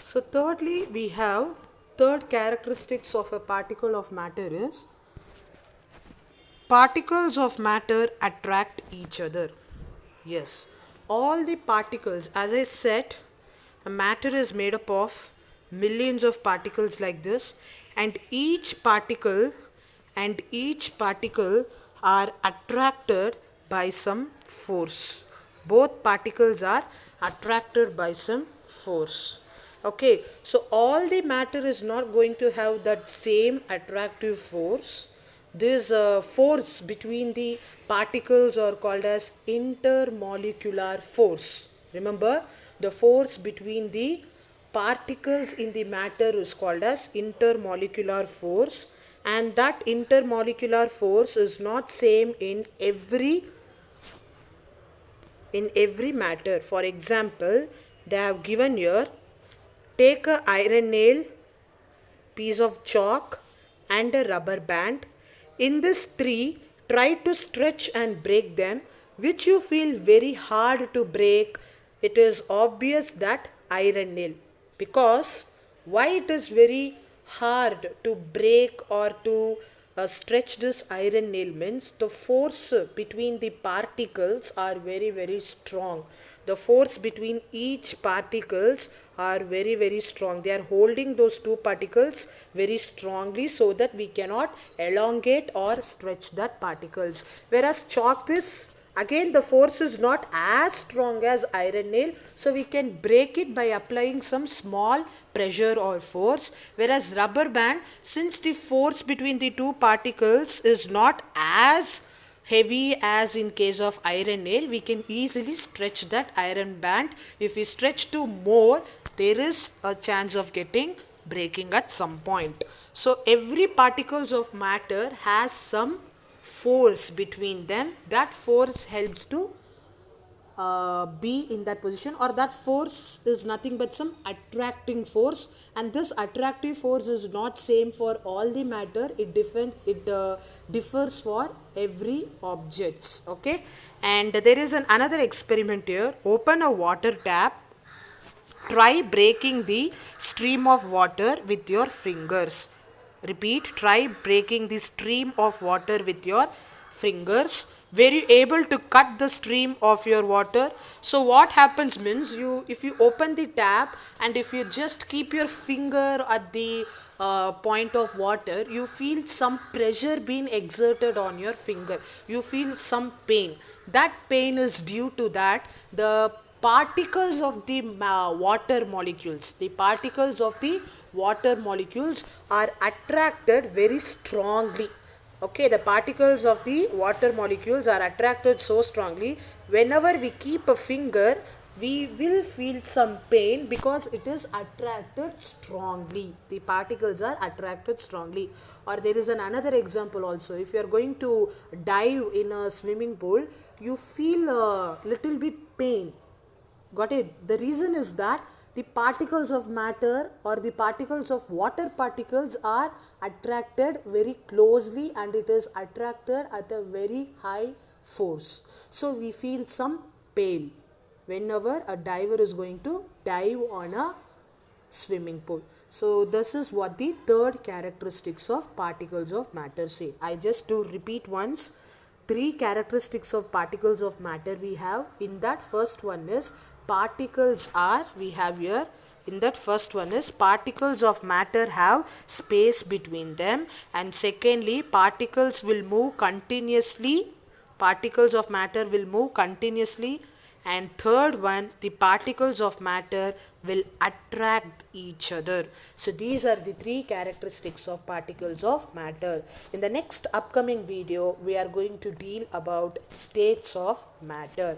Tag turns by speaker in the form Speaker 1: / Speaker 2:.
Speaker 1: So thirdly, we have third characteristics of a particle of matter is particles of matter attract each other. Yes, all the particles, as I said, a matter is made up of millions of particles like this, and each particle are attracted by some force. Both particles are attracted by some force. Okay, so all the matter is not going to have that same attractive force. This force between the particles are called as intermolecular force. Remember, the force between the particles in the matter is called as intermolecular force, and that intermolecular force is not same in every matter. For example, they have given here, take a iron nail, piece of chalk and a rubber band. In this three, try to stretch and break them, which you feel very hard to break. It is obvious that iron nail. Because why it is very hard to break or to stretch this iron nail means the force between the particles are very strong. The force between each particles are very strong. They are holding those two particles very strongly so that we cannot elongate or stretch that particles. Whereas chalk is, again, the force is not as strong as iron nail, so we can break it by applying some small pressure or force. Whereas rubber band, since the force between the two particles is not as heavy as in case of iron nail, we can easily stretch that iron band. If we stretch to more, there is a chance of getting breaking at some point. So every particles of matter has some force between them. That force helps to be in that position, or that force is nothing but some attracting force, and this attractive force is not same for all the matter. It differs for every objects. Okay, and there is another experiment here. Open a water tap. Try breaking the stream of water with your fingers. Repeat, try breaking the stream of water with your fingers. Were you able to cut the stream of your water? So what happens means, if you open the tap and if you just keep your finger at the point of water, you feel some pressure being exerted on your finger. You feel some pain. That pain is due to that the particles of the water molecules are attracted very strongly. Okay, the particles of the water molecules are attracted so strongly. Whenever we keep a finger, we will feel some pain because it is attracted strongly. The particles are attracted strongly. Or there is another example also. If you are going to dive in a swimming pool, you feel a little bit pain. Got it? The reason is that the particles of matter or the particles of water particles are attracted very closely, and it is attracted at a very high force. So we feel some pain whenever a diver is going to dive on a swimming pool. So this is what the third characteristics of particles of matter say. I just to repeat once. Three characteristics of particles of matter we have. In that first one is particles are, we have here, in that first one is particles of matter have space between them, and secondly, particles will move continuously. Particles of matter will move continuously, and third one, the particles of matter will attract each other. So these are the three characteristics of particles of matter. In the next upcoming video, we are going to deal about states of matter.